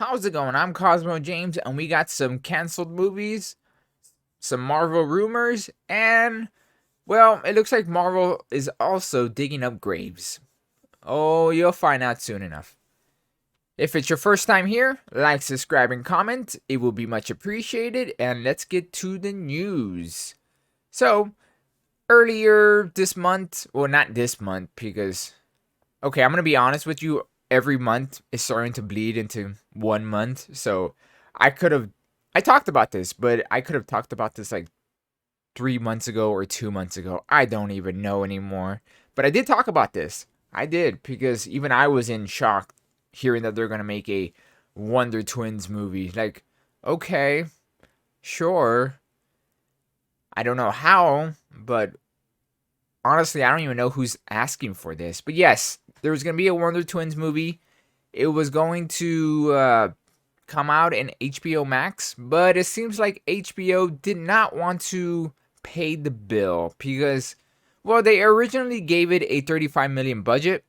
How's it going? I'm Cosmo James, and we got some canceled movies, some Marvel rumors, and, well, it looks like Marvel is also digging up graves. Oh, you'll find out soon enough. If it's your first time here, like, subscribe, and comment. It will be much appreciated, and let's get to the news. So, earlier this month, well, not this month, because, okay, I'm going to be honest with you, every month is starting to bleed into 1 month, so I could have I talked about this, but I could have talked about this like 3 months ago or 2 months ago. I don't even know anymore. But I did talk about this. I did, because even I was in shock hearing that they're gonna make a Wonder Twins movie. Like, okay, sure. I don't know how, but honestly, I don't even know who's asking for this. But yes, there was gonna be a Wonder Twins movie. It was going to come out in HBO Max, but it seems like HBO did not want to pay the bill because, well, they originally gave it a 35 million budget,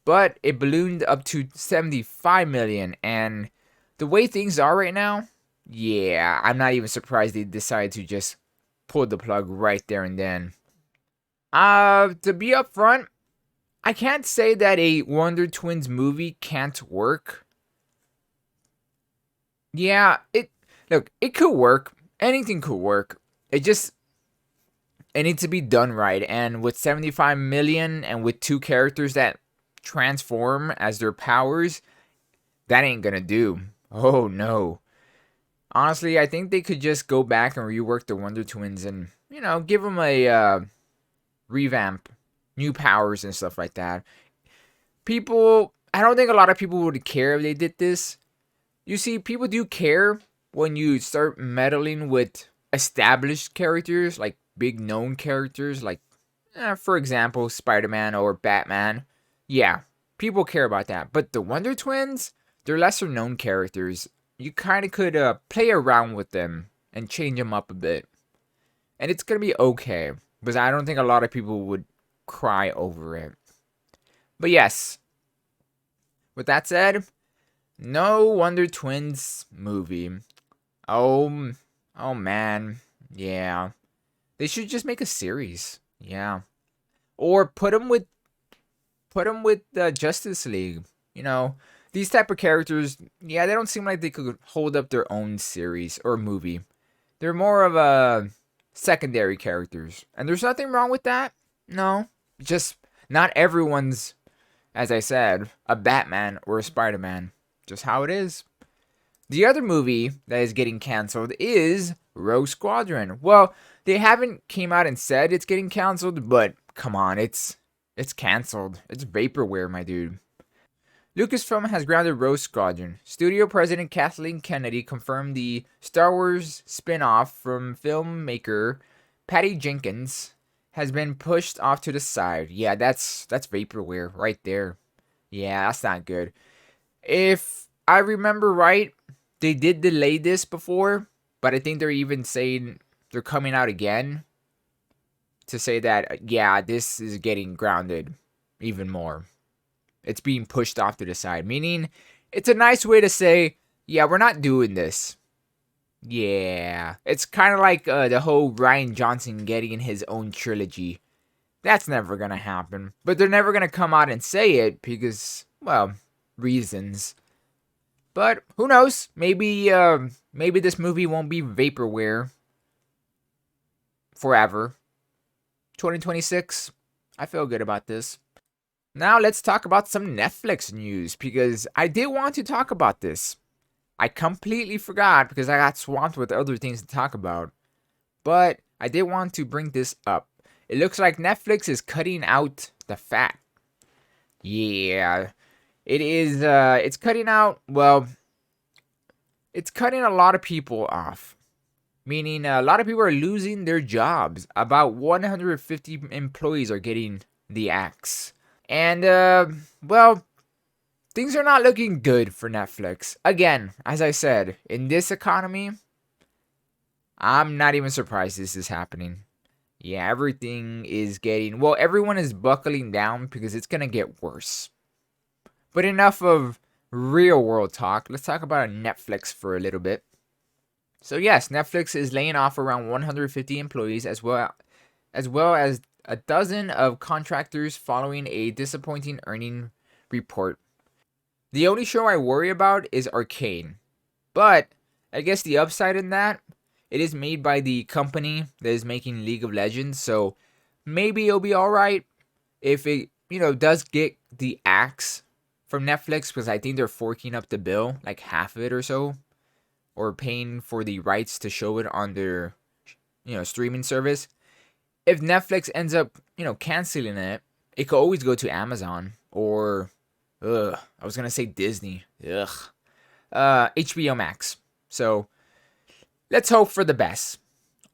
but it ballooned up to 75 million. And the way things are right now, yeah, I'm not even surprised they decided to just pull the plug right there and then. To be upfront, I can't say that a Wonder Twins movie can't work. Yeah, it could work. Anything could work. It needs to be done right. And with 75 million and with two characters that transform as their powers, that ain't gonna do. Oh no. Honestly, I think they could just go back and rework the Wonder Twins and, give them a revamp, new powers and stuff like that. I don't think a lot of people would care if they did this. You see, people do care when you start meddling with established characters, like big known characters, like, for example, Spider Man or Batman. Yeah, people care about that. But the Wonder Twins, they're lesser known characters. You kind of could play around with them and change them up a bit. And it's going to be okay. Because I don't think a lot of people would cry over it. But yes, with that said, no Wonder Twins movie. Oh, oh man, yeah. They should just make a series. Yeah, or put them with the Justice League. You know, these type of characters. Yeah, they don't seem like they could hold up their own series or movie. They're more of a secondary characters, and there's nothing wrong with that. No, just not everyone's, as I said, a Batman or a Spider Man. Just how it is. The other movie that is getting canceled is Rogue Squadron. Well, they haven't came out and said it's getting canceled, but come on, it's canceled. It's vaporware, my dude. Lucasfilm has grounded Rogue Squadron. Studio president Kathleen Kennedy confirmed the Star Wars spin-off from filmmaker Patty Jenkins has been pushed off to the side. Yeah, that's vaporware right there. Yeah, that's not good. If I remember right, they did delay this before, but I think they're even saying they're coming out again to say that, yeah, this is getting grounded even more. It's being pushed off to the side, meaning it's a nice way to say, yeah, we're not doing this. Yeah, it's kind of like the whole Ryan Johnson getting his own trilogy. That's never gonna happen. But they're never gonna come out and say it because, well, reasons. But who knows? Maybe this movie won't be vaporware forever. 2026. I feel good about this. Now let's talk about some Netflix news because I did want to talk about this. I completely forgot because I got swamped with other things to talk about. But I did want to bring this up. It looks like Netflix is cutting out the fat. Yeah, it is. It's cutting out. Well, it's cutting a lot of people off. Meaning a lot of people are losing their jobs. About 150 employees are getting the axe. And, well, things are not looking good for Netflix. Again, as I said, in this economy, I'm not even surprised this is happening. Yeah, everything is getting, everyone is buckling down because it's going to get worse. But enough of real world talk, let's talk about Netflix for a little bit. So yes, Netflix is laying off around 150 employees as well as a dozen of contractors following a disappointing earning report. The only show I worry about is Arcane. But I guess the upside in that, it is made by the company that is making League of Legends, so maybe it'll be alright if it, does get the axe from Netflix, because I think they're forking up the bill, like half of it or so, or paying for the rights to show it on their, streaming service. If Netflix ends up, canceling it, it could always go to Amazon or, I was gonna say Disney. HBO Max. So let's hope for the best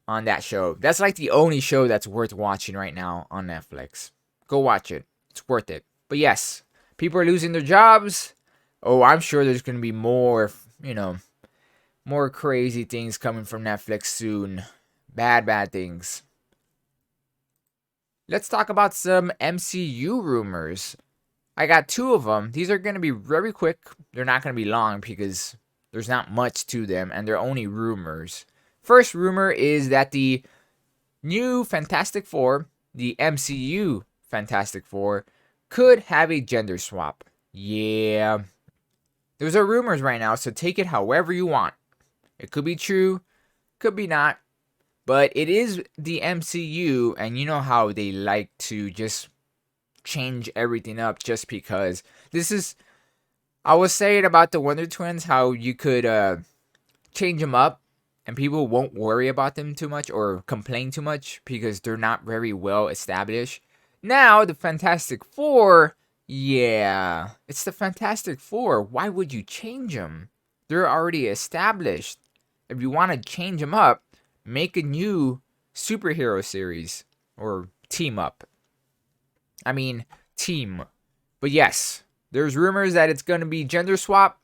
on that show. That's like the only show that's worth watching right now on Netflix. Go watch it. It's worth it. But yes, people are losing their jobs. Oh, I'm sure there's going to be more, more crazy things coming from Netflix soon. Bad things. Let's talk about some MCU rumors. I got two of them. These are going to be very quick. They're not going to be long because there's not much to them and they're only rumors. First rumor is that the new Fantastic Four, the MCU Fantastic Four, could have a gender swap. Yeah. Those are rumors right now, so take it however you want. It could be true, could be not. But it is the MCU, and you know how they like to just change everything up just because. I was saying about the Wonder Twins, how you could change them up and people won't worry about them too much or complain too much because they're not very well established. Now, the Fantastic Four, yeah, it's the Fantastic Four. Why would you change them? They're already established. If you want to change them up, make a new superhero series or team up. I mean, team. But yes, there's rumors that it's going to be gender swap.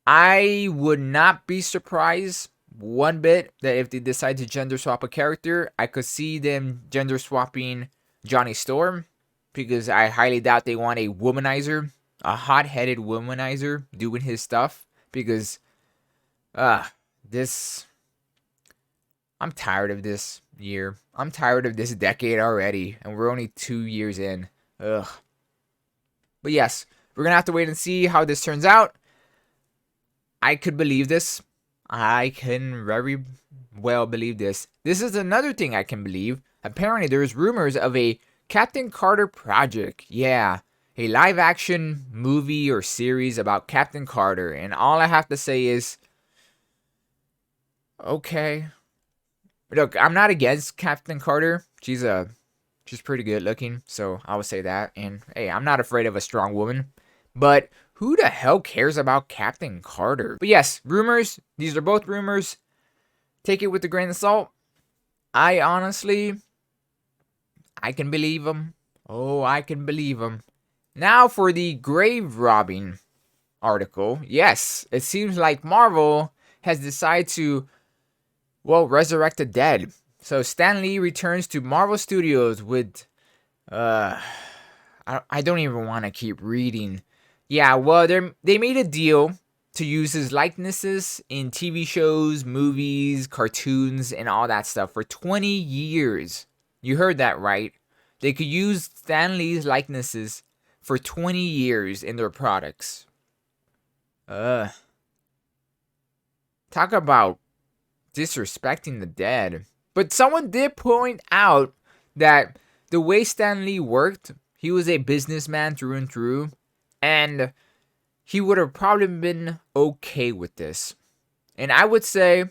I would not be surprised one bit that if they decide to gender swap a character, I could see them gender swapping Johnny Storm, because I highly doubt they want a womanizer, a hot-headed womanizer doing his stuff, because this, I'm tired of this year. I'm tired of this decade already, and we're only 2 years in. Ugh. But yes, we're going to have to wait and see how this turns out. I could believe this. I can very well believe this. This is another thing I can believe. Apparently, there's rumors of a Captain Carter project. Yeah, a live-action movie or series about Captain Carter. And all I have to say is, okay. Look, I'm not against Captain Carter. She's pretty good looking, so I would say that. And hey, I'm not afraid of a strong woman. But who the hell cares about Captain Carter? But yes, rumors. These are both rumors. Take it with a grain of salt. I can believe them. Oh, I can believe them. Now for the grave robbing article. Yes, it seems like Marvel has decided to, resurrect the dead. So Stan Lee returns to Marvel Studios with, I don't even want to keep reading. Yeah, well, they made a deal to use his likenesses in TV shows, movies, cartoons, and all that stuff for 20 years. You heard that right. They could use Stan Lee's likenesses for 20 years in their products. Talk about disrespecting the dead. But someone did point out that the way Stan Lee worked, he was a businessman through and through. And he would have probably been okay with this. And I would say,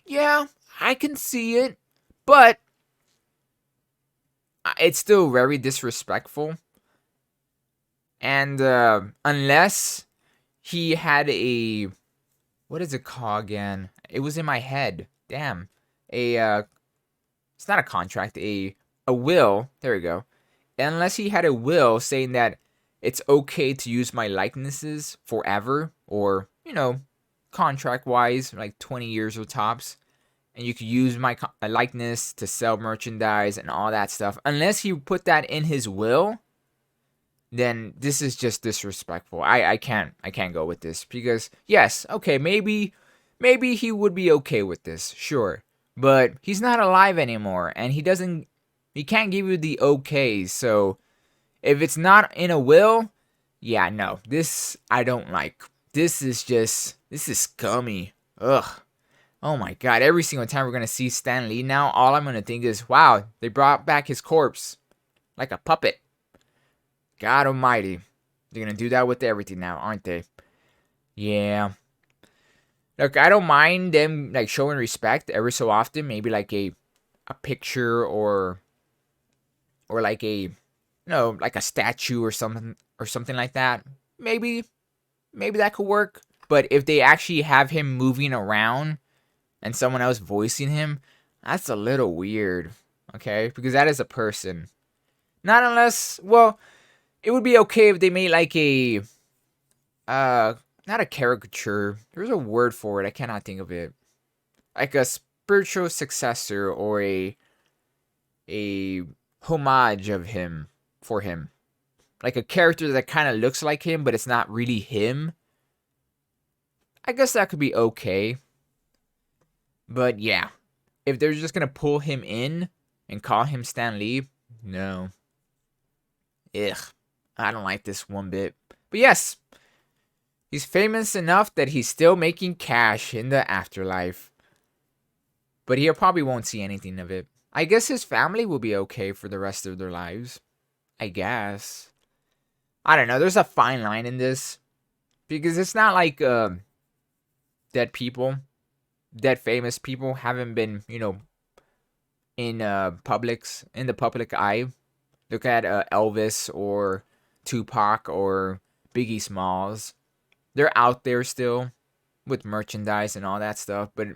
yeah, I can see it. But it's still very disrespectful. And unless he had a, what is it called again? It was in my head. Damn. It's not a contract, a will. There we go. Unless he had a will saying that it's okay to use my likenesses forever, or, contract-wise, like 20 years or tops. And you could use my likeness to sell merchandise and all that stuff. Unless he put that in his will, then this is just disrespectful. I can't go with this because yes, okay, maybe he would be okay with this, sure. But he's not alive anymore and he can't give you the okay. So if it's not in a will, yeah, no. This I don't like. This is scummy. Ugh. Oh my god, every single time we're gonna see Stan Lee now, all I'm gonna think is, wow, they brought back his corpse. Like a puppet. God almighty. They're gonna do that with everything now, aren't they? Yeah. Look, I don't mind them like showing respect every so often, maybe like a picture or like like a statue or something like that. Maybe that could work. But if they actually have him moving around and someone else voicing him, that's a little weird. Okay? Because that is a person. Not unless, well, it would be okay if they made like a not a caricature. There's a word for it. I cannot think of it. Like a spiritual successor or a homage of him for him. Like a character that kind of looks like him, but it's not really him. I guess that could be okay. But yeah, if they're just gonna pull him in and call him Stan Lee, no. Ugh. I don't like this one bit. But yes, he's famous enough that he's still making cash in the afterlife. But he probably won't see anything of it. I guess his family will be okay for the rest of their lives. I guess. I don't know. There's a fine line in this. Because it's not like dead people, dead famous people haven't been, in in the public eye. Look at Elvis or Tupac or Biggie Smalls. They're out there still with merchandise and all that stuff, but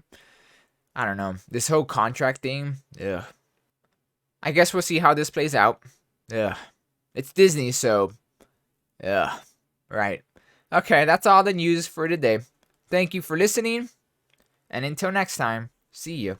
I don't know. This whole contract thing, ugh. I guess we'll see how this plays out. Ugh. It's Disney, so ugh. Right. Okay, that's all the news for today. Thank you for listening, and until next time, see you.